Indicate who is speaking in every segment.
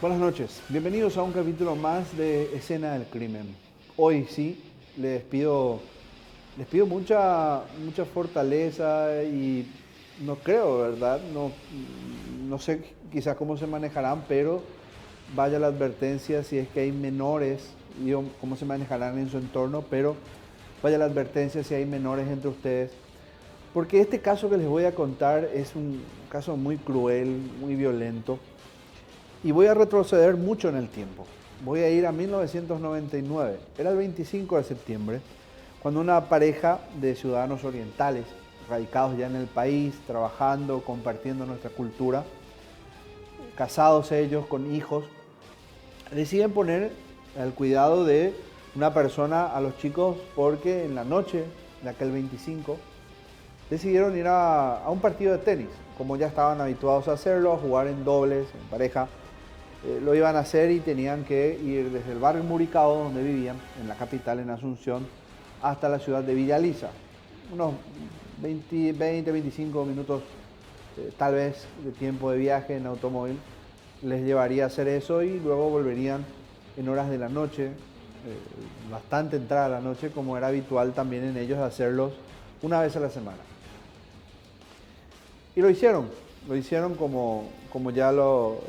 Speaker 1: Buenas noches, bienvenidos a un capítulo más de Escena del Crimen. Hoy sí, les pido mucha fortaleza y no creo, ¿verdad? No sé quizás cómo se manejarán, pero vaya la advertencia si es que hay menores, digo, cómo se manejarán en su entorno, pero vaya la advertencia si hay menores entre ustedes. Porque este caso que les voy a contar es un caso muy cruel, muy violento. Y voy a retroceder mucho en el tiempo. Voy a ir a 1999. Era el 25 de septiembre, cuando una pareja de ciudadanos orientales, radicados ya en el país, trabajando, compartiendo nuestra cultura, casados ellos con hijos, deciden poner al cuidado de una persona a los chicos porque en la noche de aquel 25 decidieron ir a un partido de tenis, como ya estaban habituados a hacerlo, a jugar en dobles, en pareja. Lo iban a hacer y tenían que ir desde el barrio Muricao, donde vivían, en la capital, en Asunción, hasta la ciudad de Villa Elisa. Unos 25 minutos, tal vez, de tiempo de viaje en automóvil les llevaría a hacer eso y luego volverían en horas de la noche, bastante entrada a la noche, como era habitual también en ellos hacerlos una vez a la semana. Y lo hicieron como ya lo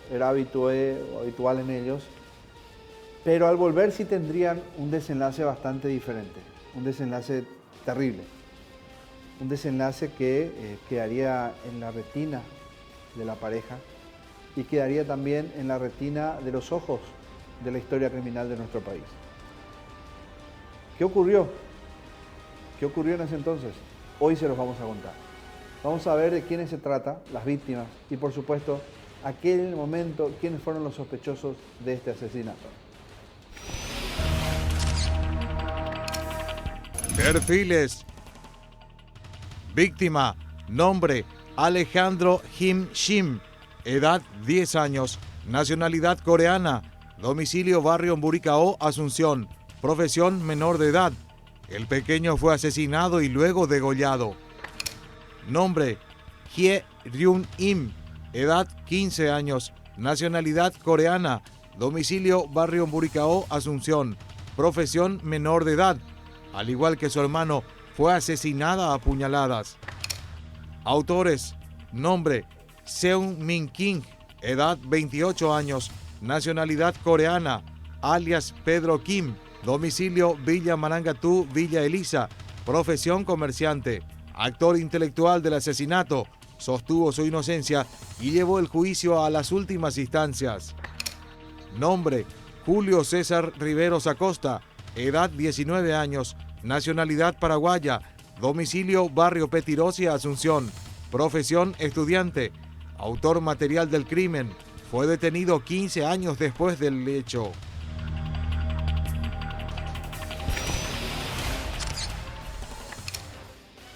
Speaker 1: era habitual en ellos, pero al volver sí tendrían un desenlace bastante diferente, un desenlace terrible, un desenlace que quedaría en la retina de la pareja y quedaría también en la retina de los ojos de la historia criminal de nuestro país. ¿Qué ocurrió? ¿Qué ocurrió en ese entonces? Hoy se los vamos a contar. Vamos a ver de quiénes se trata, las víctimas, y por supuesto, aquel momento, quiénes fueron los sospechosos de este asesinato.
Speaker 2: Perfiles. Víctima. Nombre: Alejandro Kim Shim. Edad: 10 años. Nacionalidad: coreana. Domicilio: barrio Mburicao, Asunción. Profesión: menor de edad. El pequeño fue asesinado y luego degollado. Nombre: Hye Ryun Im. Edad: 15 años. Nacionalidad: coreana. Domicilio: barrio Mburicao, Asunción. Profesión: menor de edad. Al igual que su hermano, fue asesinada a puñaladas. Autores: nombre: Seung Min Kim. Edad: 28 años. Nacionalidad: coreana. Alias Pedro Kim. Domicilio: Villa Marangatú, Villa Elisa. Profesión: comerciante. Actor intelectual del asesinato. Sostuvo su inocencia y llevó el juicio a las últimas instancias. Nombre: Julio César Riveros Acosta. Edad: 19 años. Nacionalidad: paraguaya. Domicilio: barrio Petirosi, Asunción. Profesión: estudiante. Autor material del crimen. Fue detenido 15 años después del hecho.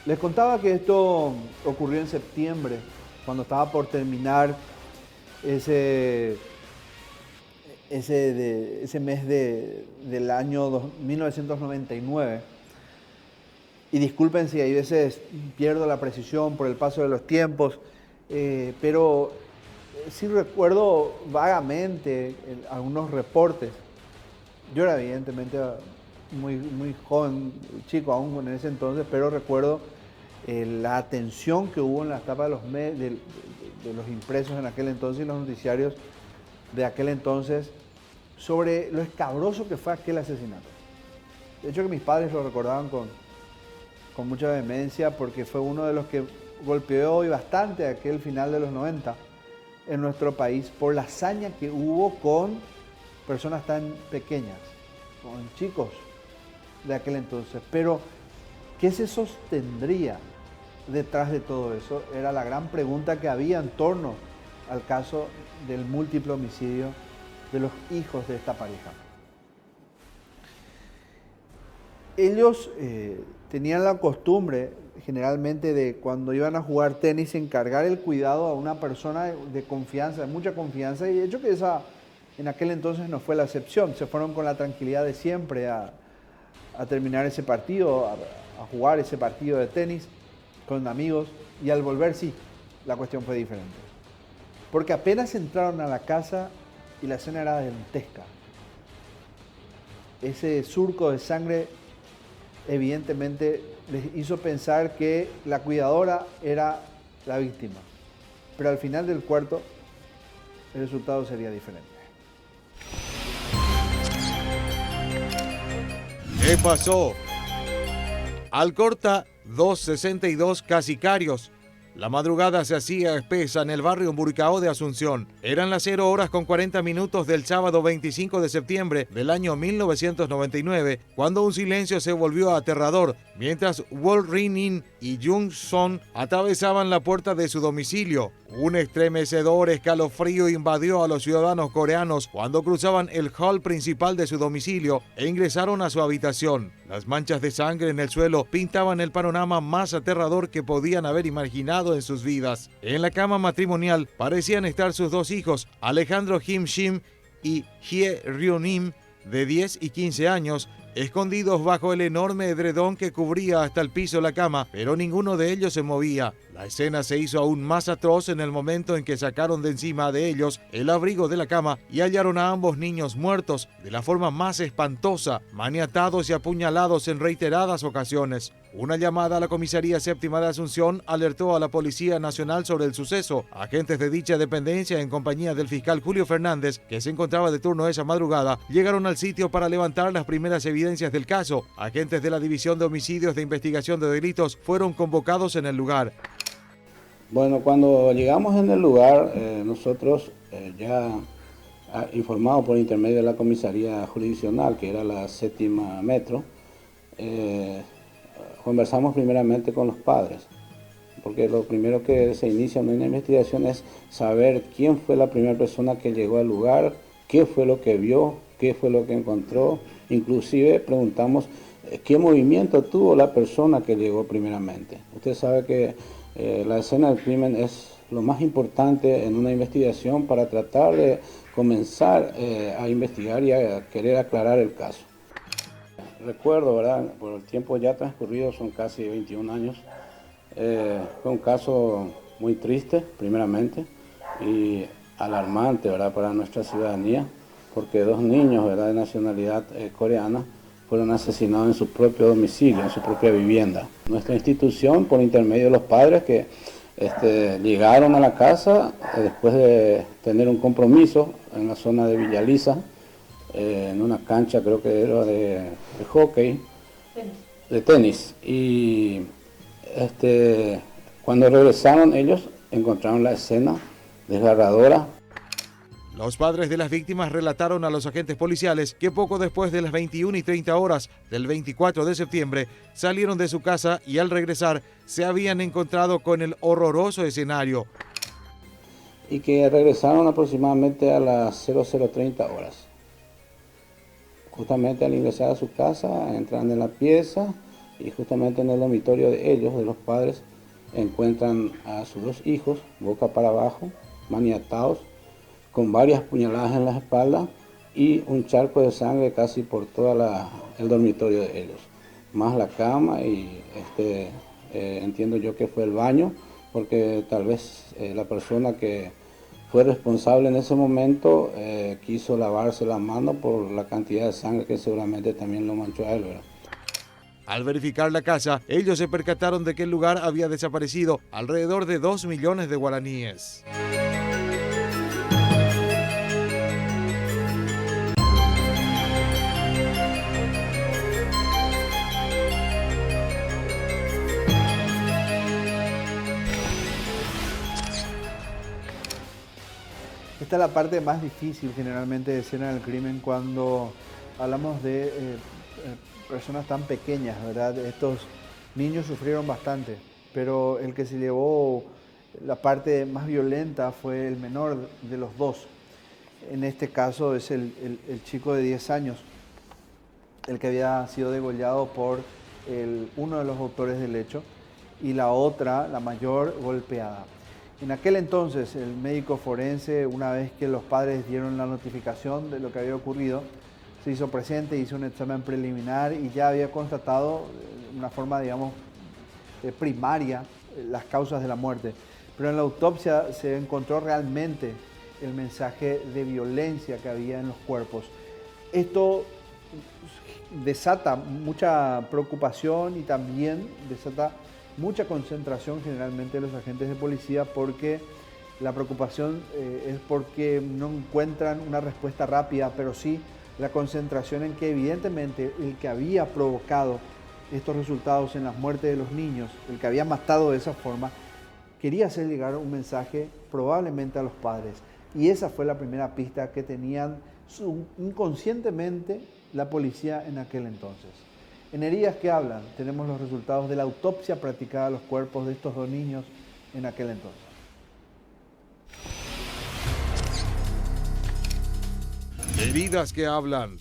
Speaker 1: Les contaba que esto ocurrió en septiembre, cuando estaba por terminar ese, ese mes del año 1999. Y disculpen si hay veces pierdo la precisión por el paso de los tiempos, pero sí recuerdo vagamente algunos reportes. Yo era evidentemente muy joven, chico aún en ese entonces, pero recuerdo la atención que hubo en la etapa de los impresos en aquel entonces y los noticiarios de aquel entonces sobre lo escabroso que fue aquel asesinato. De hecho, que mis padres lo recordaban con mucha vehemencia porque fue uno de los que golpeó y bastante aquel final de los 90 en nuestro país por la hazaña que hubo con personas tan pequeñas, con chicos de aquel entonces. Pero, ¿qué se sostendría detrás de todo eso? Era la gran pregunta que había en torno al caso del múltiple homicidio de los hijos de esta pareja. Ellos tenían la costumbre, generalmente, de cuando iban a jugar tenis, encargar el cuidado a una persona de confianza, de mucha confianza, y de hecho que esa en aquel entonces no fue la excepción. Se fueron con la tranquilidad de siempre a terminar ese partido, a jugar ese partido de tenis con amigos, y al volver sí, la cuestión fue diferente. Porque apenas entraron a la casa, y la escena era dantesca. Ese surco de sangre evidentemente les hizo pensar que la cuidadora era la víctima, pero al final del cuarto el resultado sería diferente.
Speaker 2: ¿Qué pasó? Alcorta 262 Casicarios. La madrugada se hacía espesa en el barrio Buricao de Asunción. Eran las 0:40 del sábado 25 de septiembre del año 1999, cuando un silencio se volvió aterrador, mientras Wol Rin-in y Jung Son atravesaban la puerta de su domicilio. Un estremecedor escalofrío invadió a los ciudadanos coreanos cuando cruzaban el hall principal de su domicilio e ingresaron a su habitación. Las manchas de sangre en el suelo pintaban el panorama más aterrador que podían haber imaginado en sus vidas. En la cama matrimonial parecían estar sus dos hijos, Alejandro Him Shim y Hye Ryonim, de 10 y 15 años, escondidos bajo el enorme edredón que cubría hasta el piso la cama, pero ninguno de ellos se movía. La escena se hizo aún más atroz en el momento en que sacaron de encima de ellos el abrigo de la cama y hallaron a ambos niños muertos de la forma más espantosa, maniatados y apuñalados en reiteradas ocasiones. Una llamada a la Comisaría Séptima de Asunción alertó a la Policía Nacional sobre el suceso. Agentes de dicha dependencia, en compañía del fiscal Julio Fernández, que se encontraba de turno esa madrugada, llegaron al sitio para levantar las primeras evidencias del caso. Agentes de la División de Homicidios de Investigación de Delitos fueron convocados en el lugar.
Speaker 3: Bueno, cuando llegamos en el lugar, nosotros ya informados por intermedio de la comisaría jurisdiccional, que era la séptima metro, conversamos primeramente con los padres, porque lo primero que se inicia en una investigación es saber quién fue la primera persona que llegó al lugar, qué fue lo que vio, qué fue lo que encontró. Inclusive preguntamos qué movimiento tuvo la persona que llegó primeramente. Usted sabe que la escena del crimen es lo más importante en una investigación para tratar de comenzar a investigar y a querer aclarar el caso. Recuerdo, ¿verdad? Por el tiempo ya transcurrido, son casi 21 años, fue un caso muy triste, primeramente, y alarmante, ¿verdad?, para nuestra ciudadanía, porque dos niños, ¿verdad?, de nacionalidad coreana fueron asesinados en su propio domicilio, en su propia vivienda. Nuestra institución, por intermedio de los padres que llegaron a la casa después de tener un compromiso en la zona de Villaliza, en una cancha, creo que era de hockey, de tenis, y cuando regresaron ellos encontraron la escena desgarradora.
Speaker 2: Los padres de las víctimas relataron a los agentes policiales que poco después de las 21:30 del 24 de septiembre salieron de su casa y al regresar se habían encontrado con el horroroso escenario.
Speaker 3: Y que regresaron aproximadamente a las 00:30. Justamente al ingresar a su casa, entran en la pieza y justamente en el dormitorio de ellos, de los padres, encuentran a sus dos hijos boca para abajo, maniatados, con varias puñaladas en la espalda y un charco de sangre casi por todo el dormitorio de ellos, más la cama y entiendo yo que fue el baño, porque tal vez la persona que fue responsable en ese momento quiso lavarse las manos por la cantidad de sangre que seguramente también lo manchó a él, ¿verdad?
Speaker 2: Al verificar la casa, ellos se percataron de que el lugar había desaparecido alrededor de 2 millones de guaraníes.
Speaker 1: Esta es la parte más difícil generalmente de escena del crimen cuando hablamos de personas tan pequeñas, ¿verdad? Estos niños sufrieron bastante, pero el que se llevó la parte más violenta fue el menor de los dos. En este caso es el chico de 10 años, el que había sido degollado por uno de los autores del hecho y la otra, la mayor, golpeada. En aquel entonces, el médico forense, una vez que los padres dieron la notificación de lo que había ocurrido, se hizo presente, hizo un examen preliminar y ya había constatado de una forma, digamos, primaria las causas de la muerte. Pero en la autopsia se encontró realmente el mensaje de violencia que había en los cuerpos. Esto desata mucha preocupación y también desata mucha concentración generalmente de los agentes de policía, porque la preocupación es porque no encuentran una respuesta rápida, pero sí la concentración en que evidentemente el que había provocado estos resultados en las muertes de los niños, el que había matado de esa forma, quería hacer llegar un mensaje probablemente a los padres. Y esa fue la primera pista que tenían inconscientemente la policía en aquel entonces. En Heridas que Hablan tenemos los resultados de la autopsia practicada a los cuerpos de estos dos niños en aquel entonces.
Speaker 2: Heridas que hablan.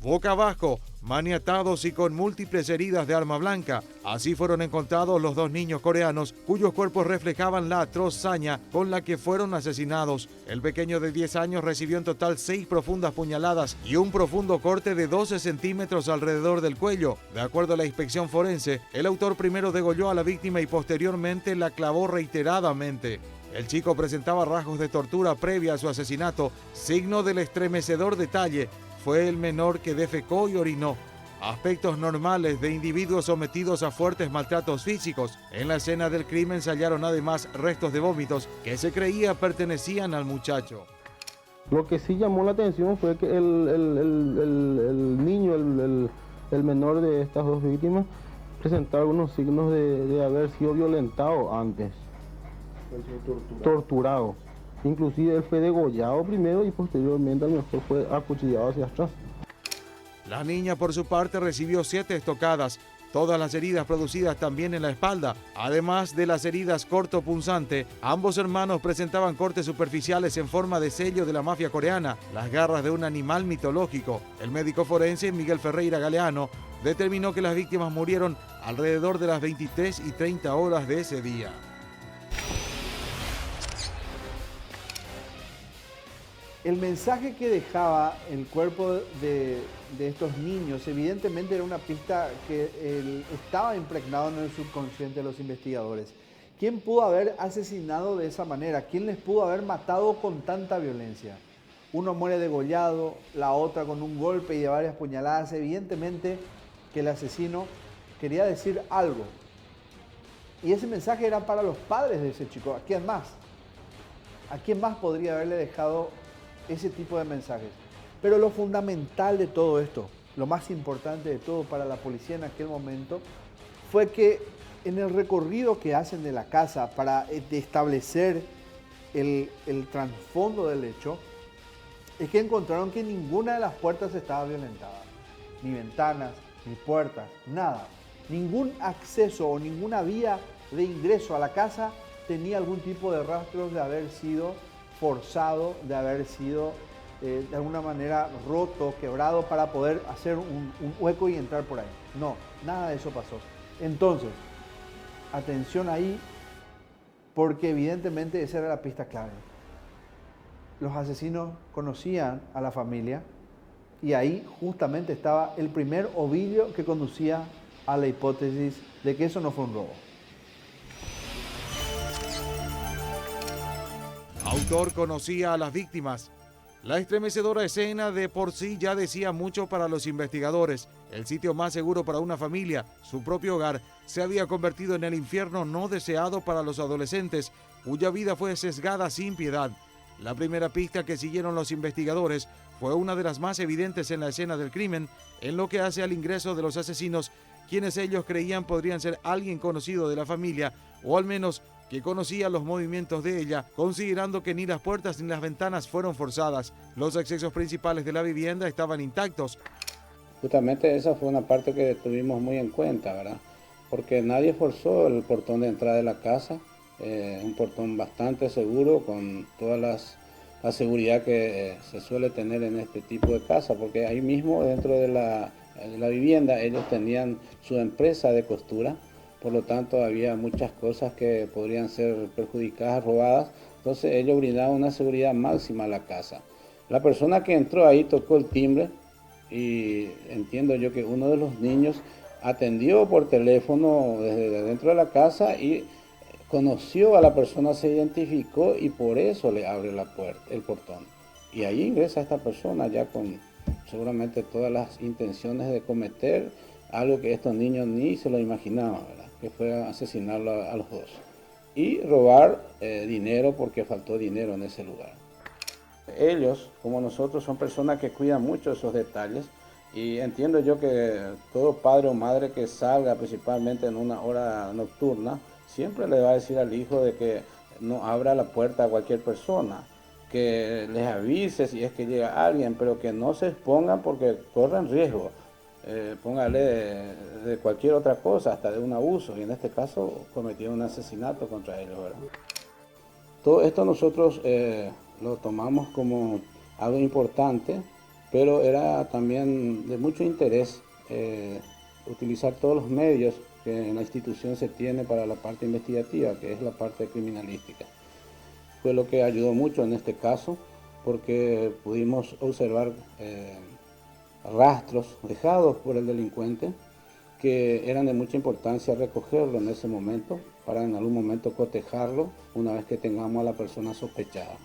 Speaker 2: Boca abajo, maniatados y con múltiples heridas de arma blanca. Así fueron encontrados los dos niños coreanos cuyos cuerpos reflejaban la atroz saña con la que fueron asesinados. El pequeño de 10 años recibió en total 6 profundas puñaladas y un profundo corte de 12 centímetros alrededor del cuello. De acuerdo a la inspección forense, el autor primero degolló a la víctima y posteriormente la clavó reiteradamente. El chico presentaba rasgos de tortura previa a su asesinato. Signo del estremecedor detalle: fue el menor que defecó y orinó. Aspectos normales de individuos sometidos a fuertes maltratos físicos. En la escena del crimen se hallaron además restos de vómitos que se creía pertenecían al muchacho.
Speaker 4: Lo que sí llamó la atención fue que el niño, el menor de estas dos víctimas, presentaba algunos signos de haber sido violentado antes. Torturado. Inclusive él fue degollado primero y posteriormente a lo mejor fue acuchillado hacia atrás.
Speaker 2: La niña por su parte recibió 7 estocadas, todas las heridas producidas también en la espalda. Además de las heridas cortopunzante, ambos hermanos presentaban cortes superficiales en forma de sello de la mafia coreana, las garras de un animal mitológico. El médico forense Miguel Ferreira Galeano determinó que las víctimas murieron alrededor de las 23:30 horas de ese día.
Speaker 1: El mensaje que dejaba el cuerpo de estos niños evidentemente era una pista que estaba impregnado en el subconsciente de los investigadores. ¿Quién pudo haber asesinado de esa manera? ¿Quién les pudo haber matado con tanta violencia? Uno muere degollado, la otra con un golpe y de varias puñaladas. Evidentemente que el asesino quería decir algo. Y ese mensaje era para los padres de ese chico. ¿A quién más? ¿A quién más podría haberle dejado ese tipo de mensajes? Pero lo fundamental de todo esto, lo más importante de todo para la policía en aquel momento, fue que en el recorrido que hacen de la casa para establecer el trasfondo del hecho, es que encontraron que ninguna de las puertas estaba violentada, ni ventanas, ni puertas, nada. Ningún acceso o ninguna vía de ingreso a la casa tenía algún tipo de rastros de haber sido forzado, de haber sido de alguna manera roto, quebrado para poder hacer un hueco y entrar por ahí. No, nada de eso pasó. Entonces, atención ahí, porque evidentemente esa era la pista clave. Los asesinos conocían a la familia y ahí justamente estaba el primer ovillo que conducía a la hipótesis de que eso no fue un robo.
Speaker 2: Autor conocía a las víctimas. La estremecedora escena de por sí ya decía mucho para los investigadores. El sitio más seguro para una familia, su propio hogar, se había convertido en el infierno no deseado para los adolescentes, cuya vida fue sesgada sin piedad. La primera pista que siguieron los investigadores fue una de las más evidentes en la escena del crimen, en lo que hace al ingreso de los asesinos, quienes ellos creían podrían ser alguien conocido de la familia, o al menos que conocía los movimientos de ella, considerando que ni las puertas ni las ventanas fueron forzadas. Los accesos principales de la vivienda estaban intactos.
Speaker 3: Justamente esa fue una parte que tuvimos muy en cuenta, ¿verdad? Porque nadie forzó el portón de entrada de la casa, un portón bastante seguro, con toda la seguridad que se suele tener en este tipo de casa, porque ahí mismo dentro de la vivienda ellos tenían su empresa de costura. Por lo tanto, había muchas cosas que podrían ser perjudicadas, robadas. Entonces, ellos brindaban una seguridad máxima a la casa. La persona que entró ahí tocó el timbre y entiendo yo que uno de los niños atendió por teléfono desde dentro de la casa y conoció a la persona, se identificó y por eso le abre la puerta, el portón. Y ahí ingresa esta persona ya con seguramente todas las intenciones de cometer algo que estos niños ni se lo imaginaban, ¿verdad? Que fue asesinarlo a los dos. Y robar dinero porque faltó dinero en ese lugar. Ellos, como nosotros, son personas que cuidan mucho esos detalles y entiendo yo que todo padre o madre que salga principalmente en una hora nocturna siempre le va a decir al hijo de que no abra la puerta a cualquier persona, que les avise si es que llega alguien, pero que no se expongan porque corren riesgo. Póngale de cualquier otra cosa, hasta de un abuso, y en este caso cometieron un asesinato contra ellos, ¿verdad? Todo esto nosotros lo tomamos como algo importante, pero era también de mucho interés utilizar todos los medios que en la institución se tiene para la parte investigativa, que es la parte criminalística. Fue lo que ayudó mucho en este caso, porque pudimos observar rastros dejados por el delincuente que eran de mucha importancia recogerlo en ese momento para en algún momento cotejarlo una vez que tengamos a la persona sospechada.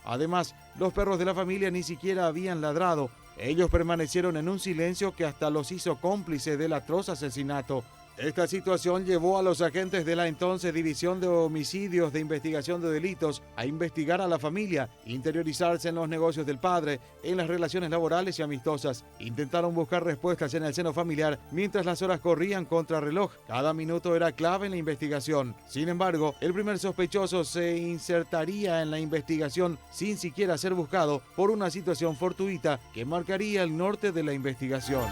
Speaker 2: Además, los perros de la familia ni siquiera habían ladrado. Ellos permanecieron en un silencio que hasta los hizo cómplices del atroz asesinato. Esta situación llevó a los agentes de la entonces División de Homicidios de Investigación de Delitos a investigar a la familia, interiorizarse en los negocios del padre, en las relaciones laborales y amistosas. Intentaron buscar respuestas en el seno familiar mientras las horas corrían contra reloj. Cada minuto era clave en la investigación. Sin embargo, el primer sospechoso se insertaría en la investigación sin siquiera ser buscado por una situación fortuita que marcaría el norte de la investigación.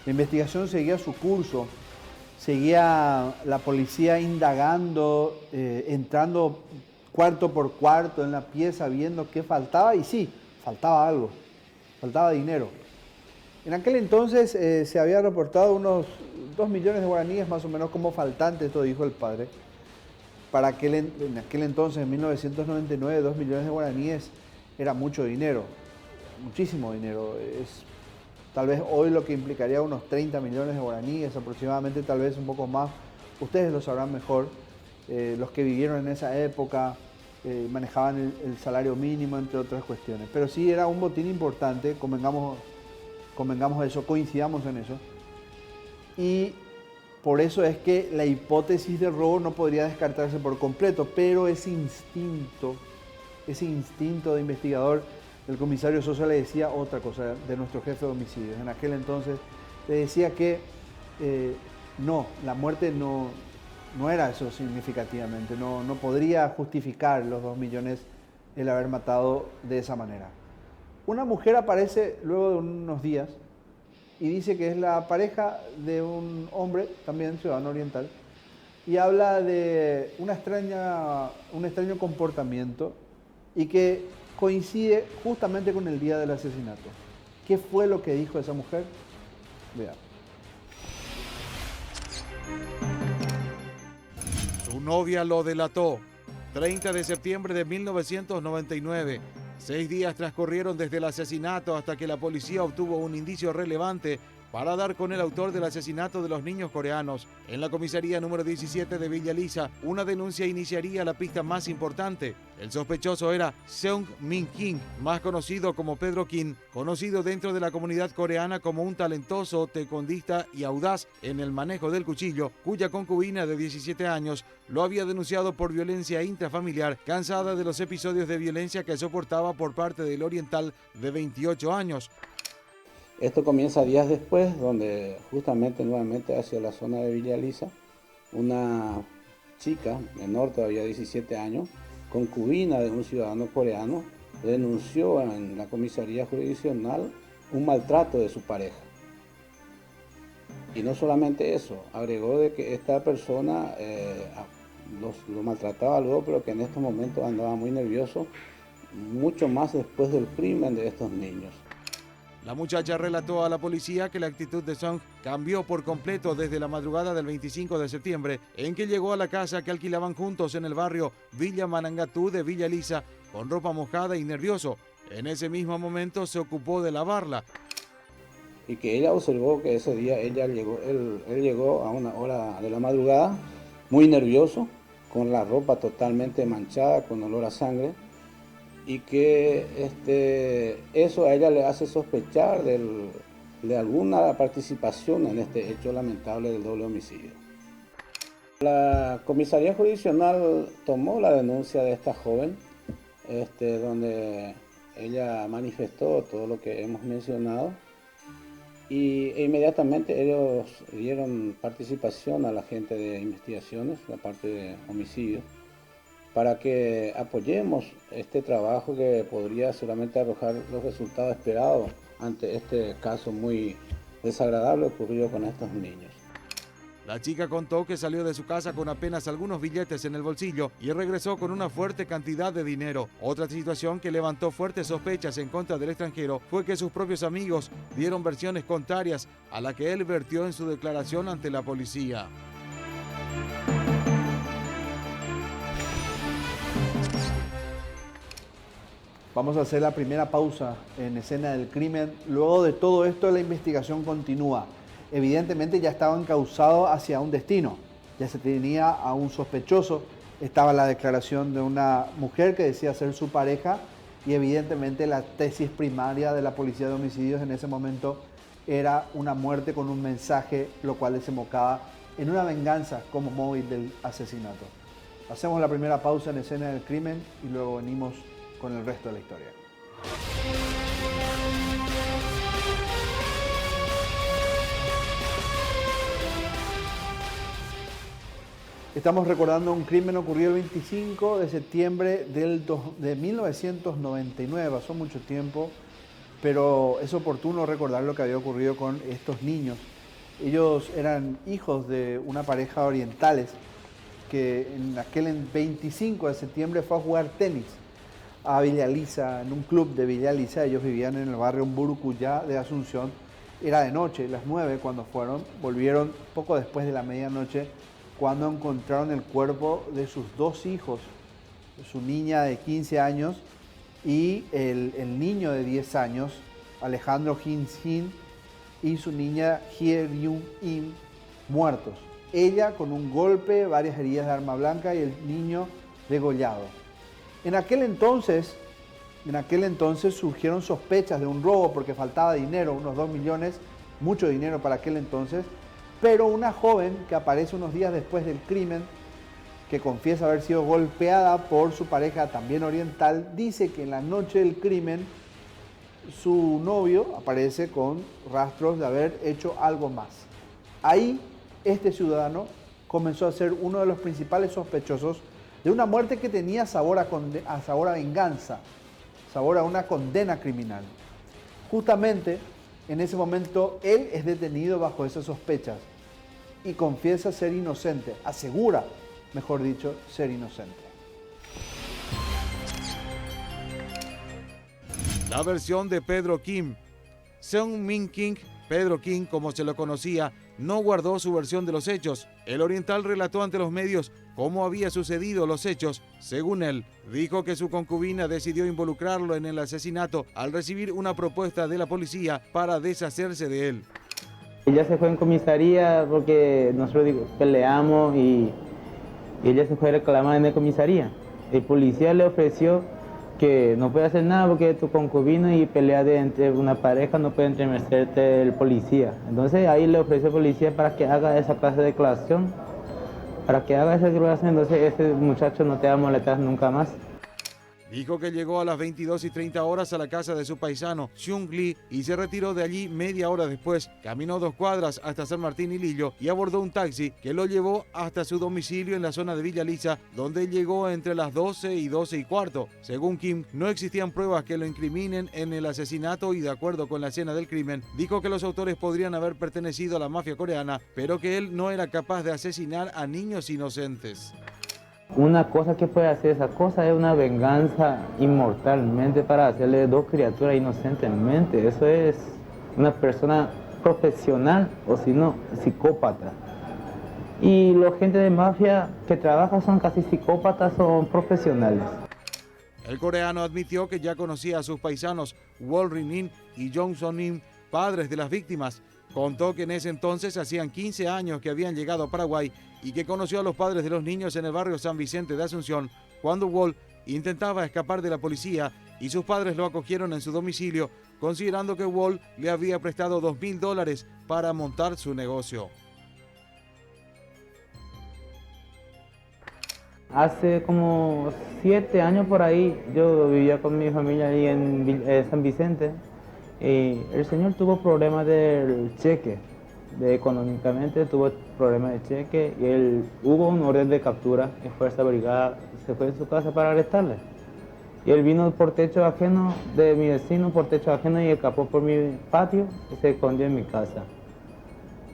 Speaker 1: La investigación seguía su curso, seguía la policía indagando, entrando cuarto por cuarto en la pieza, viendo qué faltaba, y sí, faltaba algo, faltaba dinero. En aquel entonces se había reportado unos 2 millones de guaraníes más o menos como faltante, esto dijo el padre. En aquel entonces, en 1999, 2 millones de guaraníes era mucho dinero, muchísimo dinero. Tal vez hoy lo que implicaría unos 30 millones de guaraníes, aproximadamente, tal vez un poco más. Ustedes lo sabrán mejor. Los que vivieron en esa época manejaban el salario mínimo, entre otras cuestiones. Pero sí era un botín importante, convengamos eso, coincidamos en eso. Y por eso es que la hipótesis de robo no podría descartarse por completo, pero ese instinto de investigador, el comisario Sosa le decía otra cosa de nuestro jefe de homicidios. En aquel entonces le decía que no, la muerte no era eso significativamente, no podría justificar los 2 millones el haber matado de esa manera. Una mujer aparece luego de unos días y dice que es la pareja de un hombre, también ciudadano oriental, y habla de un extraño comportamiento y que coincide justamente con el día del asesinato. ¿Qué fue lo que dijo esa mujer? Veamos.
Speaker 2: Su novia lo delató. 30 de septiembre de 1999. 6 días transcurrieron desde el asesinato hasta que la policía obtuvo un indicio relevante para dar con el autor del asesinato de los niños coreanos. En la comisaría número 17 de Villa Lisa, una denuncia iniciaría la pista más importante. El sospechoso era Seung Min Kim, más conocido como Pedro Kim, conocido dentro de la comunidad coreana como un talentoso taekwondista y audaz en el manejo del cuchillo, cuya concubina de 17 años lo había denunciado por violencia intrafamiliar, cansada de los episodios de violencia que soportaba por parte del oriental de 28 años.
Speaker 3: Esto comienza días después, donde justamente nuevamente hacia la zona de Villa Lisa, una chica menor, todavía 17 años, concubina de un ciudadano coreano, denunció en la comisaría jurisdiccional un maltrato de su pareja. Y no solamente eso, agregó de que esta persona lo maltrataba luego, pero que en estos momentos andaba muy nervioso, mucho más después del crimen de estos niños.
Speaker 2: La muchacha relató a la policía que la actitud de Song cambió por completo desde la madrugada del 25 de septiembre, en que llegó a la casa que alquilaban juntos en el barrio Villa Manangatú de Villa Lisa, con ropa mojada y nervioso. En ese mismo momento se ocupó de lavarla.
Speaker 3: Y que ella observó que ese día él llegó a una hora de la madrugada, muy nervioso, con la ropa totalmente manchada, con olor a sangre, y que eso a ella le hace sospechar de alguna participación en este hecho lamentable del doble homicidio. La comisaría jurisdiccional tomó la denuncia de esta joven, donde ella manifestó todo lo que hemos mencionado, e inmediatamente ellos dieron participación a la gente de investigaciones, la parte de homicidios, para que apoyemos este trabajo que podría seguramente arrojar los resultados esperados ante este caso muy desagradable ocurrido con estos niños.
Speaker 2: La chica contó que salió de su casa con apenas algunos billetes en el bolsillo y regresó con una fuerte cantidad de dinero. Otra situación que levantó fuertes sospechas en contra del extranjero fue que sus propios amigos dieron versiones contrarias a la que él vertió en su declaración ante la policía.
Speaker 1: Vamos a hacer la primera pausa en Escena del Crimen. Luego de todo esto, la investigación continúa. Evidentemente ya estaba encauzado hacia un destino. Ya se tenía a un sospechoso. Estaba la declaración de una mujer que decía ser su pareja. Y evidentemente la tesis primaria de la policía de homicidios en ese momento era una muerte con un mensaje, lo cual desembocaba en una venganza como móvil del asesinato. Hacemos la primera pausa en Escena del Crimen y luego venimos con el resto de la historia. Estamos recordando un crimen ocurrido el 25 de septiembre de 1999. Pasó mucho tiempo, pero es oportuno recordar lo que había ocurrido con estos niños. Ellos eran hijos de una pareja orientales que en aquel 25 de septiembre fue a jugar tenis a Villa Lisa, en un club de Villa Lisa. Ellos vivían en el barrio Mburucuyá de Asunción. Era de noche, las 9 cuando fueron. Volvieron poco después de la medianoche, cuando encontraron el cuerpo de sus dos hijos, su niña de 15 años y el niño de 10 años, Alejandro Hin Sin, y su niña Hye Ryung In, muertos. Ella con un golpe, varias heridas de arma blanca y el niño degollado. En aquel entonces surgieron sospechas de un robo porque faltaba dinero, unos 2 millones, mucho dinero para aquel entonces. Pero una joven que aparece unos días después del crimen, que confiesa haber sido golpeada por su pareja también oriental, dice que en la noche del crimen su novio aparece con rastros de haber hecho algo más. Ahí este ciudadano comenzó a ser uno de los principales sospechosos de una muerte que tenía sabor a venganza, sabor a una condena criminal. Justamente en ese momento él es detenido bajo esas sospechas y confiesa ser inocente, asegura, mejor dicho, ser inocente.
Speaker 2: La versión de Pedro Kim. Seung Min Kim, Pedro Kim, como se lo conocía, no guardó su versión de los hechos. El oriental relató ante los medios cómo había sucedido los hechos. Según él, dijo que su concubina decidió involucrarlo en el asesinato al recibir una propuesta de la policía para deshacerse de él.
Speaker 5: Ella se fue en comisaría porque nosotros peleamos y ella se fue a reclamar en la comisaría. El policía le ofreció que no puede hacer nada porque tu concubino y pelea entre una pareja no puede entremecerte el policía. Entonces ahí le ofreció al policía para que haga esa clase de declaración. Entonces ese muchacho no te va a molestar nunca más.
Speaker 2: Dijo que llegó a las 22:30 horas a la casa de su paisano, Seung Lee, y se retiró de allí media hora después. Caminó 2 cuadras hasta San Martín y Lillo y abordó un taxi que lo llevó hasta su domicilio en la zona de Villa Lisa, donde llegó entre las 12 y 12:15. Según Kim, no existían pruebas que lo incriminen en el asesinato y, de acuerdo con la escena del crimen, dijo que los autores podrían haber pertenecido a la mafia coreana, pero que él no era capaz de asesinar a niños inocentes.
Speaker 5: Una cosa que puede hacer esa cosa es una venganza inmortalmente para hacerle 2 criaturas inocentemente. Eso es una persona profesional o si no, psicópata. Y los gente de mafia que trabaja son casi psicópatas o profesionales.
Speaker 2: El coreano admitió que ya conocía a sus paisanos Wol Rin-in y Jong Son-in, padres de las víctimas. Contó que en ese entonces hacían 15 años que habían llegado a Paraguay y que conoció a los padres de los niños en el barrio San Vicente de Asunción cuando Wol intentaba escapar de la policía y sus padres lo acogieron en su domicilio, considerando que Wol le había prestado $2.000 para montar su negocio.
Speaker 5: Hace como 7 años por ahí, yo vivía con mi familia ahí en San Vicente y el señor tuvo problemas del cheque, económicamente tuvo problemas de cheque y hubo un orden de captura y Fuerza Brigada se fue de su casa para arrestarle. Y él vino por techo ajeno de mi vecino, por techo ajeno y escapó por mi patio y se escondió en mi casa.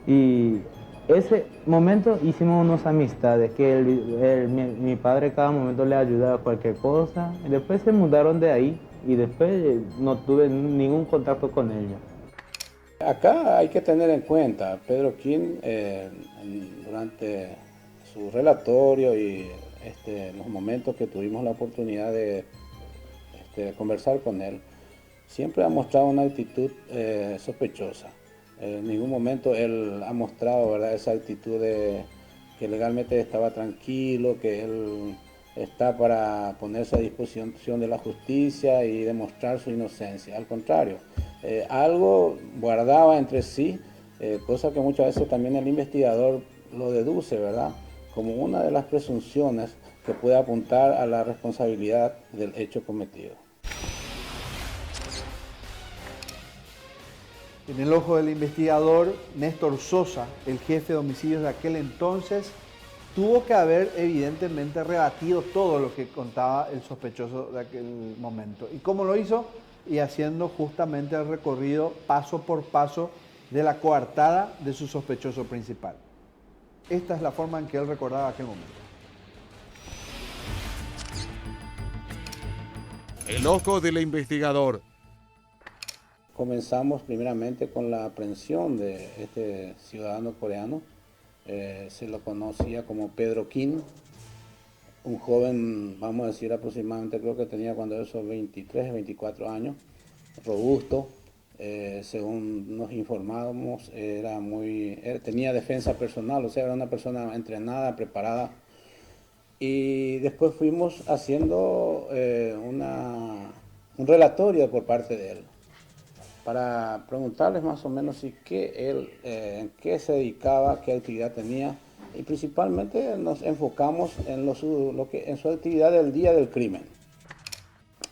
Speaker 5: Y ese momento hicimos unas amistades, que mi padre cada momento le ayudaba a cualquier cosa. Y después se mudaron de ahí y después no tuve ningún contacto con ella.
Speaker 3: Acá hay que tener en cuenta, Pedro King, durante su relatorio y los momentos que tuvimos la oportunidad de conversar con él, siempre ha mostrado una actitud sospechosa. En ningún momento él ha mostrado, ¿verdad?, esa actitud de que legalmente estaba tranquilo, que él está para ponerse a disposición de la justicia y demostrar su inocencia. Al contrario, algo guardaba entre sí, cosa que muchas veces también el investigador lo deduce, ¿verdad?, como una de las presunciones que puede apuntar a la responsabilidad del hecho cometido.
Speaker 1: En el ojo del investigador, Néstor Sosa, el jefe de homicidios de aquel entonces, tuvo que haber evidentemente rebatido todo lo que contaba el sospechoso de aquel momento. ¿Y cómo lo hizo? Y haciendo justamente el recorrido paso por paso de la coartada de su sospechoso principal. Esta es la forma en que él recordaba aquel momento.
Speaker 2: El ojo del investigador.
Speaker 3: Comenzamos primeramente con la aprehensión de este ciudadano coreano. Se lo conocía como Pedro King, un joven, vamos a decir aproximadamente, creo que tenía cuando esos 23, 24 años, robusto, según nos informábamos, tenía defensa personal, o sea, era una persona entrenada, preparada. Y después fuimos haciendo un relatorio por parte de él, para preguntarles más o menos en qué se dedicaba, qué actividad tenía, y principalmente nos enfocamos en su actividad del día del crimen.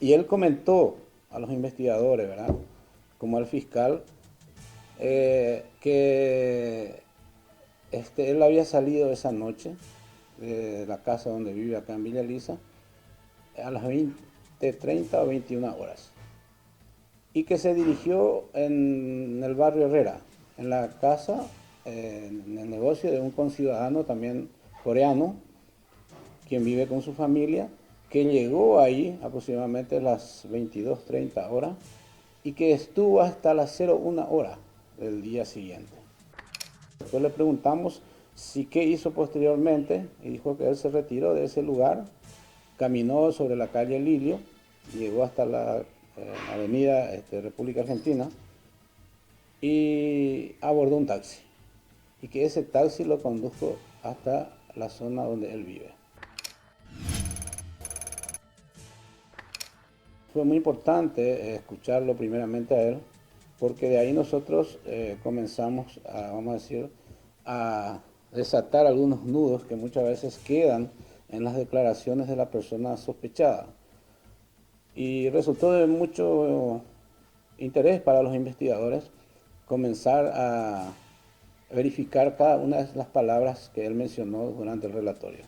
Speaker 3: Y él comentó a los investigadores, ¿verdad?, como al fiscal, que él había salido esa noche de la casa donde vive acá en Villa Elisa a las 20:30 o 21 horas. Y que se dirigió en el barrio Herrera, en la casa, en el negocio de un conciudadano también coreano, quien vive con su familia, que llegó ahí aproximadamente a las 22:30 horas y que estuvo hasta las 01 hora del día siguiente. Después le preguntamos qué hizo posteriormente y dijo que él se retiró de ese lugar, caminó sobre la calle Lilio, llegó hasta la avenida República Argentina y abordó un taxi y que ese taxi lo condujo hasta la zona donde él vive. Fue muy importante escucharlo primeramente a él, porque de ahí nosotros comenzamos a desatar algunos nudos que muchas veces quedan en las declaraciones de la persona sospechada. Y resultó de mucho interés para los investigadores comenzar a verificar cada una de las palabras que él mencionó durante el relatorio.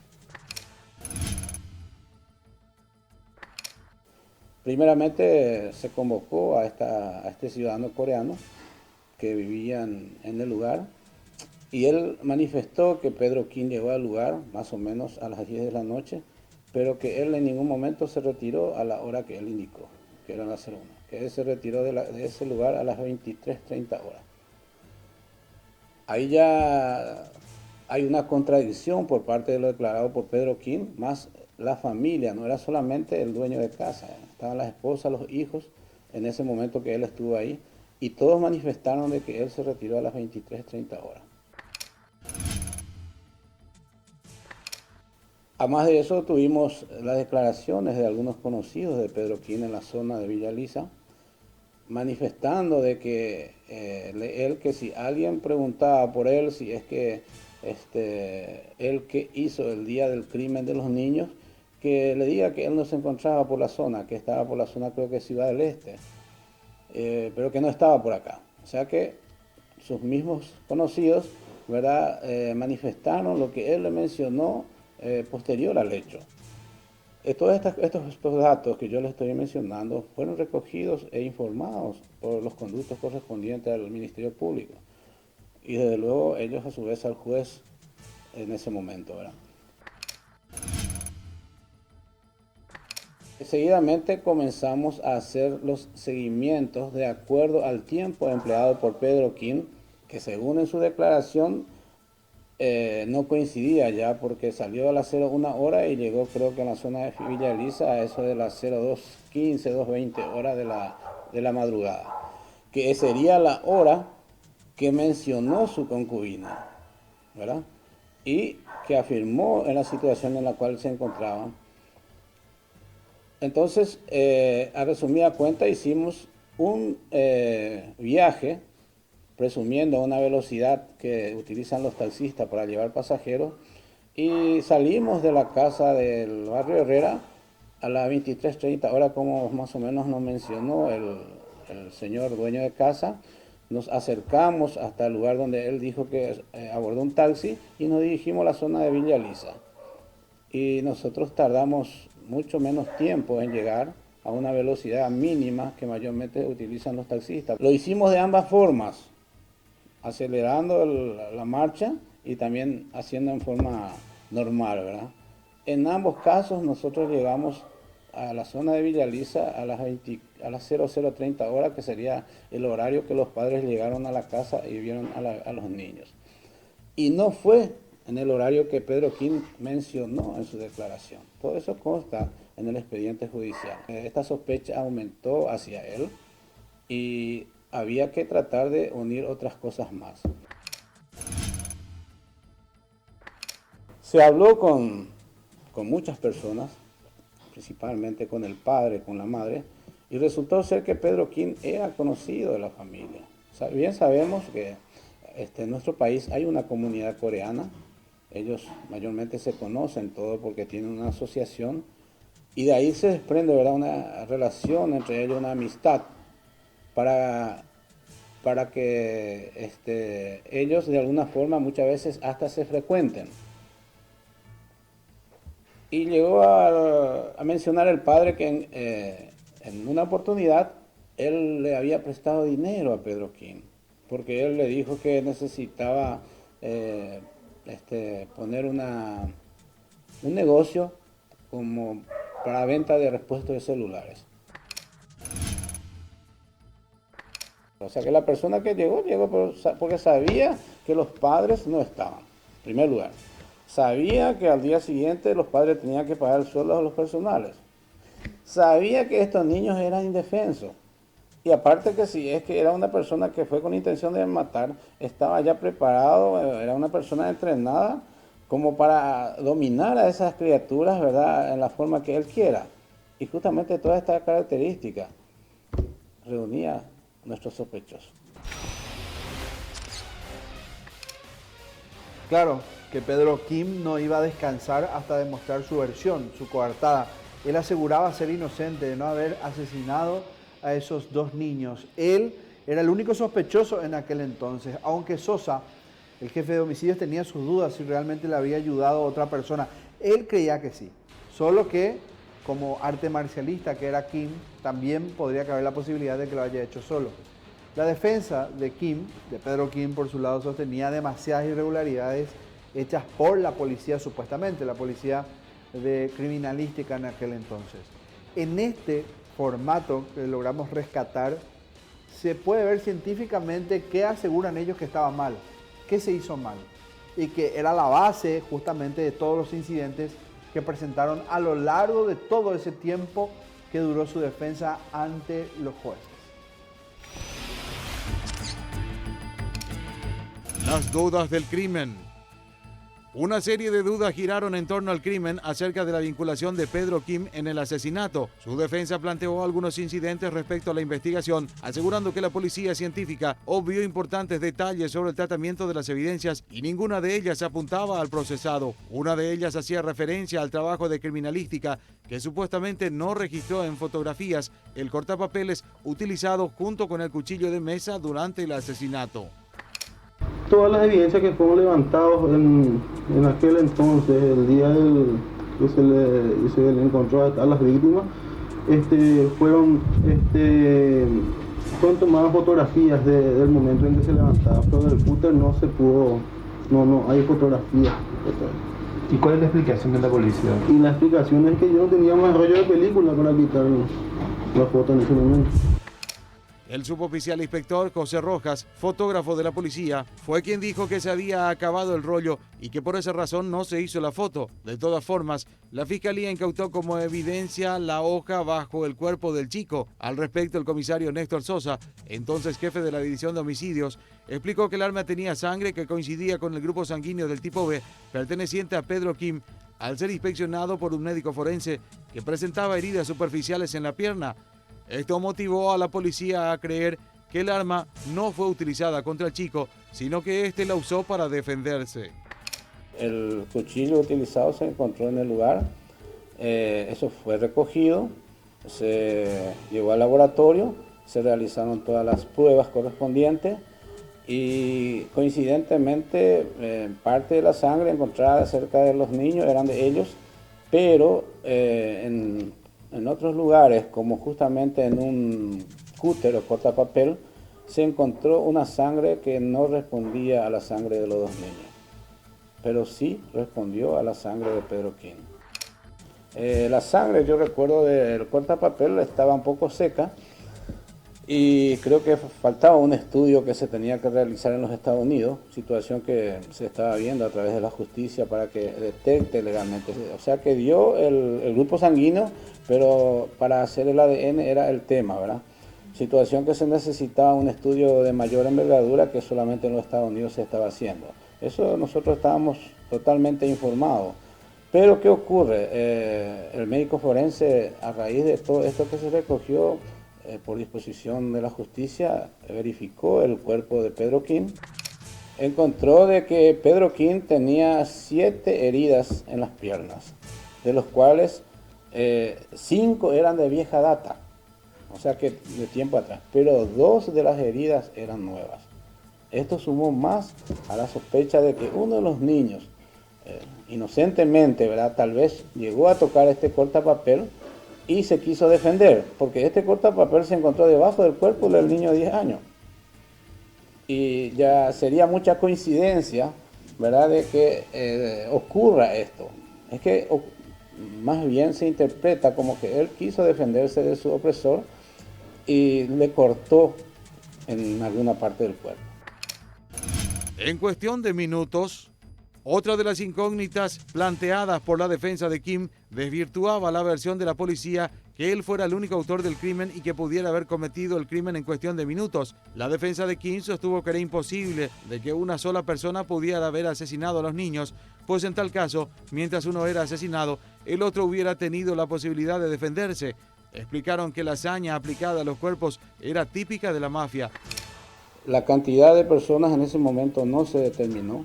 Speaker 3: Primeramente se convocó a este ciudadano coreano que vivía en el lugar y él manifestó que Pedro King llegó al lugar más o menos a las 10 de la noche, pero que él en ningún momento se retiró a la hora que él indicó, que era las 01, que él se retiró de ese lugar a las 23:30 horas. Ahí ya hay una contradicción por parte de lo declarado por Pedro King, más la familia, no era solamente el dueño de casa, estaban las esposas, los hijos, en ese momento que él estuvo ahí, y todos manifestaron de que él se retiró a las 23:30 horas. Además de eso, tuvimos las declaraciones de algunos conocidos de Pedro Quín en la zona de Villa Elisa, manifestando de que él, que si alguien preguntaba por él, si es que él que hizo el día del crimen de los niños, que le diga que él no se encontraba por la zona, que estaba por la zona, creo que Ciudad del Este, pero que no estaba por acá. O sea que sus mismos conocidos, ¿verdad?, manifestaron lo que él le mencionó posterior al hecho. Todos estos datos que yo les estoy mencionando fueron recogidos e informados por los conductos correspondientes al Ministerio Público y desde luego ellos a su vez al juez en ese momento, ¿verdad? Seguidamente comenzamos a hacer los seguimientos de acuerdo al tiempo empleado por Pedro Quín, que según en su declaración no coincidía ya porque salió a las 01 hora y llegó creo que en la zona de Villa Elisa a eso de las 02:15, 2:20 horas de la madrugada, que sería la hora que mencionó su concubina, ¿verdad? Y que afirmó en la situación en la cual se encontraban. Entonces, a resumida cuenta, hicimos un viaje presumiendo una velocidad que utilizan los taxistas para llevar pasajeros y salimos de la casa del barrio Herrera a las 23:30 horas, como más o menos nos mencionó el señor dueño de casa. Nos acercamos hasta el lugar donde él dijo que abordó un taxi y nos dirigimos a la zona de Villa Elisa. Y nosotros tardamos mucho menos tiempo en llegar a una velocidad mínima que mayormente utilizan los taxistas. Lo hicimos de ambas formas, acelerando la marcha y también haciendo en forma normal, ¿verdad? En ambos casos nosotros llegamos a la zona de Villa Elisa a las 00:30 horas, que sería el horario que los padres llegaron a la casa y vieron a los niños. Y no fue en el horario que Pedro Quín mencionó en su declaración. Todo eso consta en el expediente judicial. Esta sospecha aumentó hacia él y había que tratar de unir otras cosas más. Se habló con muchas personas, principalmente con el padre, con la madre, y resultó ser que Pedro Quín era conocido de la familia. Bien sabemos que en nuestro país hay una comunidad coreana. Ellos mayormente se conocen todo porque tienen una asociación y de ahí se desprende, ¿verdad?, una relación entre ellos, una amistad para que ellos de alguna forma muchas veces hasta se frecuenten. Y llegó a mencionar el padre que en una oportunidad él le había prestado dinero a Pedro Quín porque él le dijo que necesitaba poner un negocio como para venta de repuestos de celulares. O sea que la persona que llegó porque sabía que los padres no estaban, en primer lugar. Sabía que al día siguiente los padres tenían que pagar el sueldo a los personales. Sabía que estos niños eran indefensos. Y aparte que si es que era una persona que fue con intención de matar, estaba ya preparado, era una persona entrenada como para dominar a esas criaturas, ¿verdad?, en la forma que él quiera. Y justamente toda esta característica reunía nuestros sospechosos.
Speaker 1: Claro, que Pedro Quín no iba a descansar hasta demostrar su versión, su coartada. Él aseguraba ser inocente de no haber asesinado a esos dos niños. Él era el único sospechoso en aquel entonces, aunque Sosa, el jefe de homicidios, tenía sus dudas si realmente le había ayudado a otra persona. Él creía que sí, solo que como arte marcialista que era Kim, también podría caber la posibilidad de que lo haya hecho solo. La defensa de Kim, de Pedro Quín, por su lado, sostenía demasiadas irregularidades hechas por la policía, supuestamente, la policía de criminalística en aquel entonces. En este formato que logramos rescatar, se puede ver científicamente qué aseguran ellos que estaba mal, qué se hizo mal, y que era la base justamente de todos los incidentes que presentaron a lo largo de todo ese tiempo que duró su defensa ante los jueces.
Speaker 2: Las dudas del crimen. Una serie de dudas giraron en torno al crimen acerca de la vinculación de Pedro Kim en el asesinato. Su defensa planteó algunos incidentes respecto a la investigación, asegurando que la policía científica obvió importantes detalles sobre el tratamiento de las evidencias y ninguna de ellas apuntaba al procesado. Una de ellas hacía referencia al trabajo de criminalística que supuestamente no registró en fotografías el cortapapeles utilizado junto con el cuchillo de mesa durante el asesinato.
Speaker 4: Todas las evidencias que fueron levantadas en aquel entonces, el día que se le encontró a las víctimas, fueron tomadas fotografías del momento en que se levantaba, pero del cúter no se pudo, no hay fotografías.
Speaker 6: ¿Y cuál es la explicación de la policía?
Speaker 4: Y la explicación es que yo no tenía más rollo de película para quitar la foto en ese momento.
Speaker 2: El suboficial inspector José Rojas, fotógrafo de la policía, fue quien dijo que se había acabado el rollo y que por esa razón no se hizo la foto. De todas formas, la fiscalía incautó como evidencia la hoja bajo el cuerpo del chico. Al respecto, el comisario Néstor Sosa, entonces jefe de la división de homicidios, explicó que el arma tenía sangre que coincidía con el grupo sanguíneo del tipo B, perteneciente a Pedro Kim, al ser inspeccionado por un médico forense que presentaba heridas superficiales en la pierna. Esto motivó a la policía a creer que el arma no fue utilizada contra el chico, sino que éste la usó para defenderse.
Speaker 3: El cuchillo utilizado se encontró en el lugar, eso fue recogido, se llevó al laboratorio, se realizaron todas las pruebas correspondientes y coincidentemente parte de la sangre encontrada cerca de los niños eran de ellos, pero en otros lugares, como justamente en un cúter o cortapapel, se encontró una sangre que no respondía a la sangre de los dos niños, pero sí respondió a la sangre de Pedro Kim. La sangre, yo recuerdo del cortapapel, estaba un poco seca y creo que faltaba un estudio que se tenía que realizar en los Estados Unidos, situación que se estaba viendo a través de la justicia para que detecte legalmente. O sea que dio el grupo sanguíneo, pero para hacer el ADN era el tema, ¿verdad? Situación que se necesitaba un estudio de mayor envergadura que solamente en los Estados Unidos se estaba haciendo. Eso nosotros estábamos totalmente informados. Pero ¿qué ocurre? El médico forense, a raíz de todo esto que se recogió, por disposición de la justicia, verificó el cuerpo de Pedro Kim. Encontró de que Pedro Kim tenía 7 heridas en las piernas, de los cuales 5 eran de vieja data, o sea que de tiempo atrás, pero 2 de las heridas eran nuevas. Esto sumó más a la sospecha de que uno de los niños, inocentemente, ¿verdad?, tal vez llegó a tocar este cortapapel y se quiso defender, porque este cortapapel se encontró debajo del cuerpo del niño de 10 años. Y ya sería mucha coincidencia, ¿verdad?, de que ocurra esto. Es que más bien se interpreta como que él quiso defenderse de su opresor y le cortó en alguna parte del cuerpo.
Speaker 2: En cuestión de minutos, otra de las incógnitas planteadas por la defensa de Kim desvirtuaba la versión de la policía que él fuera el único autor del crimen y que pudiera haber cometido el crimen en cuestión de minutos. La defensa de Kim sostuvo que era imposible de que una sola persona pudiera haber asesinado a los niños, pues en tal caso, mientras uno era asesinado, el otro hubiera tenido la posibilidad de defenderse. Explicaron que la hazaña aplicada a los cuerpos era típica de la mafia.
Speaker 3: La cantidad de personas en ese momento no se determinó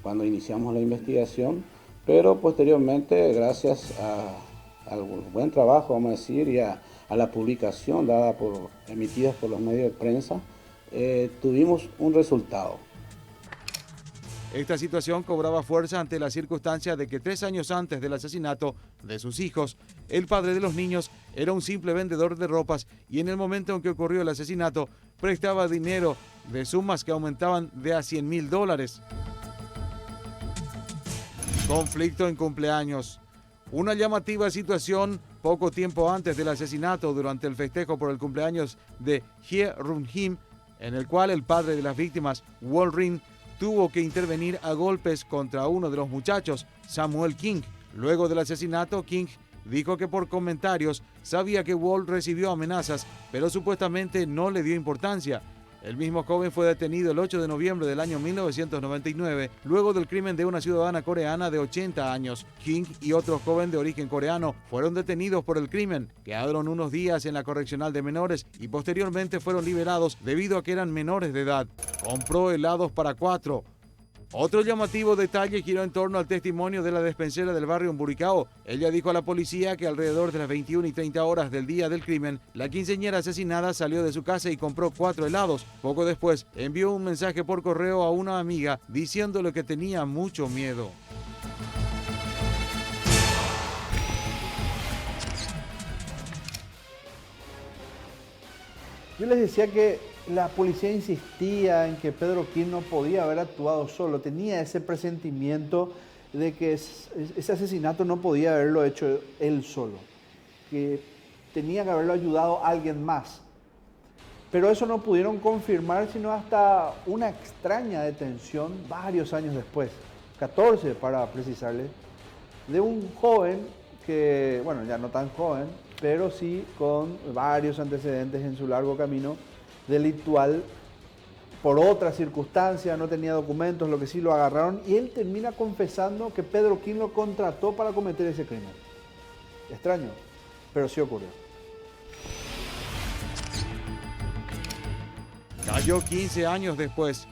Speaker 3: cuando iniciamos la investigación, pero posteriormente, gracias al buen trabajo, vamos a decir, y a la publicación emitida por los medios de prensa, tuvimos un resultado.
Speaker 2: Esta situación cobraba fuerza ante la circunstancia de que 3 años antes del asesinato de sus hijos, el padre de los niños era un simple vendedor de ropas y en el momento en que ocurrió el asesinato prestaba dinero de sumas que aumentaban de a $100.000. Conflicto en cumpleaños. Una llamativa situación poco tiempo antes del asesinato durante el festejo por el cumpleaños de Hye Run-him, en el cual el padre de las víctimas, Wol Rin, tuvo que intervenir a golpes contra uno de los muchachos, Samuel King. Luego del asesinato, King dijo que por comentarios sabía que Wall recibió amenazas, pero supuestamente no le dio importancia. El mismo joven fue detenido el 8 de noviembre del año 1999, luego del crimen de una ciudadana coreana de 80 años. King y otro joven de origen coreano fueron detenidos por el crimen, quedaron unos días en la correccional de menores y posteriormente fueron liberados debido a que eran menores de edad. Compró helados para 4. Otro llamativo detalle giró en torno al testimonio de la despensera del barrio Umburicao. Ella dijo a la policía que alrededor de las 21:30 horas del día del crimen, la quinceañera asesinada salió de su casa y compró 4 helados. Poco después, envió un mensaje por correo a una amiga diciéndole que tenía mucho miedo.
Speaker 1: Yo les decía que la policía insistía en que Pedro King no podía haber actuado solo, tenía ese presentimiento de que ese asesinato no podía haberlo hecho él solo, que tenía que haberlo ayudado a alguien más. Pero eso no pudieron confirmar sino hasta una extraña detención varios años después, 14 para precisarles, de un joven que, bueno, ya no tan joven, pero sí con varios antecedentes en su largo camino delictual. Por otra circunstancia, no tenía documentos, lo que sí lo agarraron, y él termina confesando que Pedro King lo contrató para cometer ese crimen. Extraño, pero sí ocurrió.
Speaker 2: Cayó 15 años después.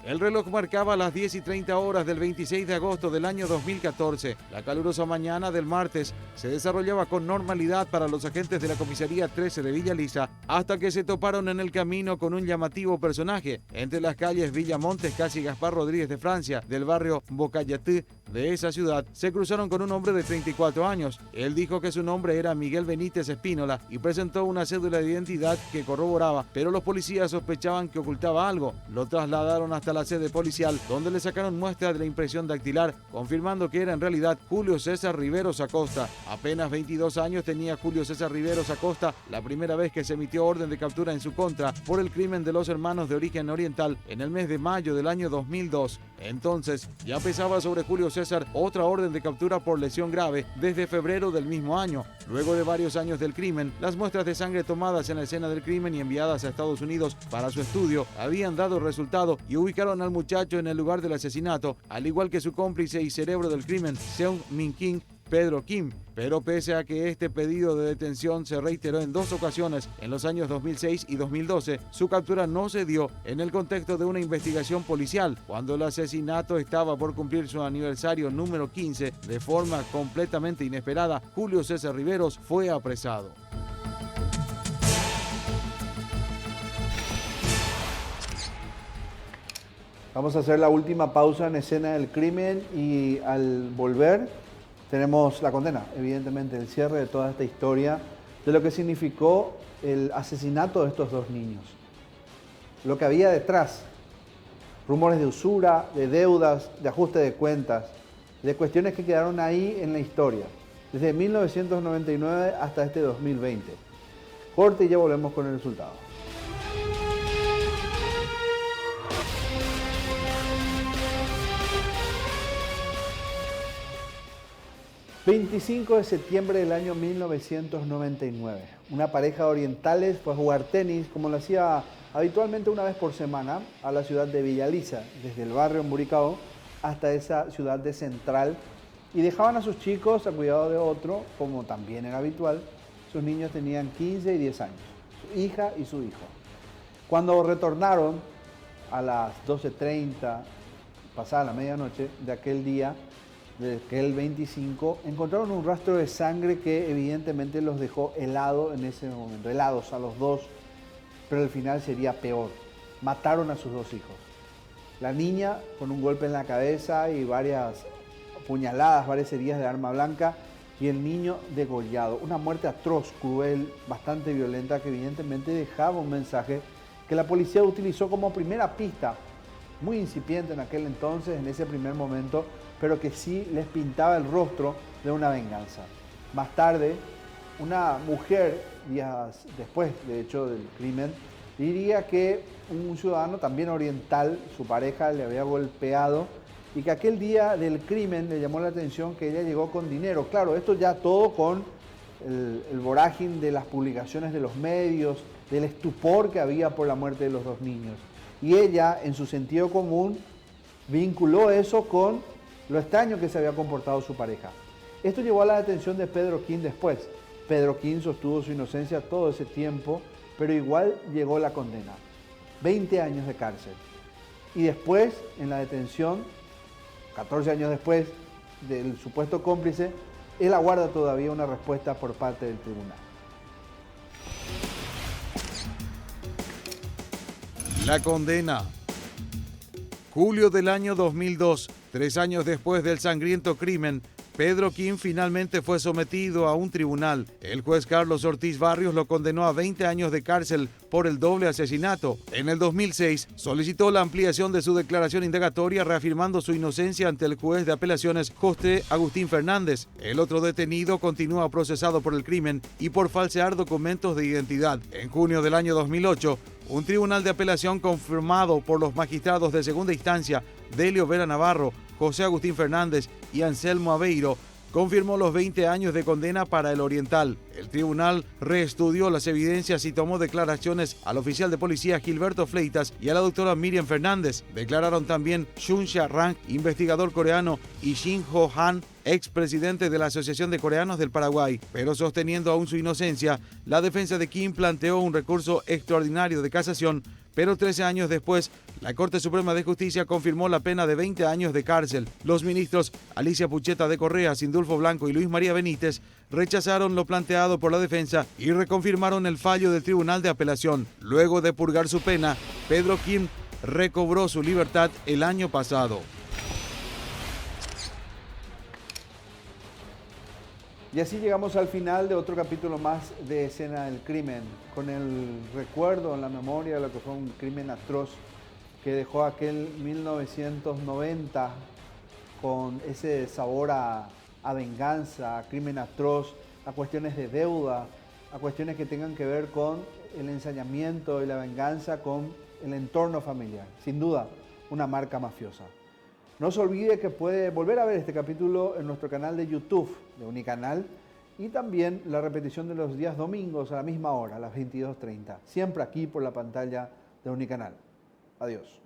Speaker 2: El reloj marcaba las 10:30 horas del 26 de agosto del año 2014. La calurosa mañana del martes se desarrollaba con normalidad para los agentes de la comisaría 13 de Villa Lisa, hasta que se toparon en el camino con un llamativo personaje. Entre las calles Villamontes, casi Gaspar Rodríguez de Francia, del barrio Bocayatí de esa ciudad, se cruzaron con un hombre de 34 años. Él dijo que su nombre era Miguel Benítez Espínola y presentó una cédula de identidad que corroboraba, pero los policías sospechaban que ocultaba algo. Lo trasladaron hasta la sede policial, donde le sacaron muestra de la impresión dactilar, confirmando que era en realidad Julio César Riveros Acosta. Apenas 22 años tenía Julio César Riveros Acosta la primera vez que se emitió orden de captura en su contra por el crimen de los hermanos de origen oriental en el mes de mayo del año 2002. Entonces, ya pesaba sobre Julio César otra orden de captura por lesión grave desde febrero del mismo año. Luego de varios años del crimen, las muestras de sangre tomadas en la escena del crimen y enviadas a Estados Unidos para su estudio habían dado resultado y ubicaron al muchacho en el lugar del asesinato, al igual que su cómplice y cerebro del crimen, Seung Min Kim, Pedro Kim. Pero pese a que este pedido de detención se reiteró en 2 ocasiones en los años 2006 y 2012, su captura no se dio en el contexto de una investigación policial. Cuando el asesinato estaba por cumplir su aniversario número 15, de forma completamente inesperada, Julio César Riveros fue apresado.
Speaker 1: Vamos a hacer la última pausa en escena del crimen y al volver tenemos la condena, evidentemente, el cierre de toda esta historia, de lo que significó el asesinato de estos 2 niños. Lo que había detrás, rumores de usura, de deudas, de ajuste de cuentas, de cuestiones que quedaron ahí en la historia, desde 1999 hasta este 2020. Corte y ya volvemos con el resultado. 25 de septiembre del año 1999. Una pareja de orientales fue a jugar tenis, como lo hacía habitualmente una vez por semana, a la ciudad de Villa Lisa, desde el barrio Umburicao hasta esa ciudad de Central, y dejaban a sus chicos a cuidado de otro, como también era habitual. Sus niños tenían 15 y 10 años, su hija y su hijo. Cuando retornaron a las 12:30, pasada la medianoche de aquel día, de aquel 25, encontraron un rastro de sangre que evidentemente los dejó helados en ese momento, helados a los 2, pero al final sería peor. Mataron a sus 2 hijos. La niña con un golpe en la cabeza y varias puñaladas, varias heridas de arma blanca, y el niño degollado. Una muerte atroz, cruel, bastante violenta, que evidentemente dejaba un mensaje que la policía utilizó como primera pista, muy incipiente en aquel entonces, en ese primer momento, pero que sí les pintaba el rostro de una venganza. Más tarde, una mujer, días después, de hecho, del crimen, diría que un ciudadano también oriental, su pareja, le había golpeado y que aquel día del crimen le llamó la atención que ella llegó con dinero. Claro, esto ya todo con el vorágine de las publicaciones de los medios, del estupor que había por la muerte de los dos niños. Y ella, en su sentido común, vinculó eso con lo extraño que se había comportado su pareja. Esto llevó a la atención de Pedro King después. Pedro King sostuvo su inocencia todo ese tiempo, pero igual llegó la condena. 20 años de cárcel. Y después, en la detención, 14 años después del supuesto cómplice, él aguarda todavía una respuesta por parte del tribunal.
Speaker 2: La condena. Julio del año 2002, 3 años después del sangriento crimen, Pedro King finalmente fue sometido a un tribunal. El juez Carlos Ortiz Barrios lo condenó a 20 años de cárcel por el doble asesinato. En el 2006 solicitó la ampliación de su declaración indagatoria, reafirmando su inocencia ante el juez de apelaciones José Agustín Fernández. El otro detenido continúa procesado por el crimen y por falsear documentos de identidad. En junio del año 2008, un tribunal de apelación confirmado por los magistrados de segunda instancia Delio Vera Navarro, José Agustín Fernández y Anselmo Aveiro confirmó los 20 años de condena para el oriental. El tribunal reestudió las evidencias y tomó declaraciones al oficial de policía Gilberto Fleitas y a la doctora Miriam Fernández. Declararon también Shun-Sha Rang, investigador coreano, y Shin-Ho Han, expresidente de la Asociación de Coreanos del Paraguay. Pero sosteniendo aún su inocencia, la defensa de Kim planteó un recurso extraordinario de casación, pero 13 años después, la Corte Suprema de Justicia confirmó la pena de 20 años de cárcel. Los ministros Alicia Pucheta de Correa, Sindulfo Blanco y Luis María Benítez rechazaron lo planteado por la defensa y reconfirmaron el fallo del Tribunal de Apelación. Luego de purgar su pena, Pedro Kim recobró su libertad el año pasado.
Speaker 1: Y así llegamos al final de otro capítulo más de Escena del Crimen, con el recuerdo en la memoria de lo que fue un crimen atroz que dejó aquel 1990 con ese sabor a venganza, a crimen atroz, a cuestiones de deuda, a cuestiones que tengan que ver con el ensañamiento y la venganza con el entorno familiar. Sin duda, una marca mafiosa. No se olvide que puede volver a ver este capítulo en nuestro canal de YouTube de Unicanal y también la repetición de los días domingos a la misma hora, a las 22:30. Siempre aquí por la pantalla de Unicanal. Adiós.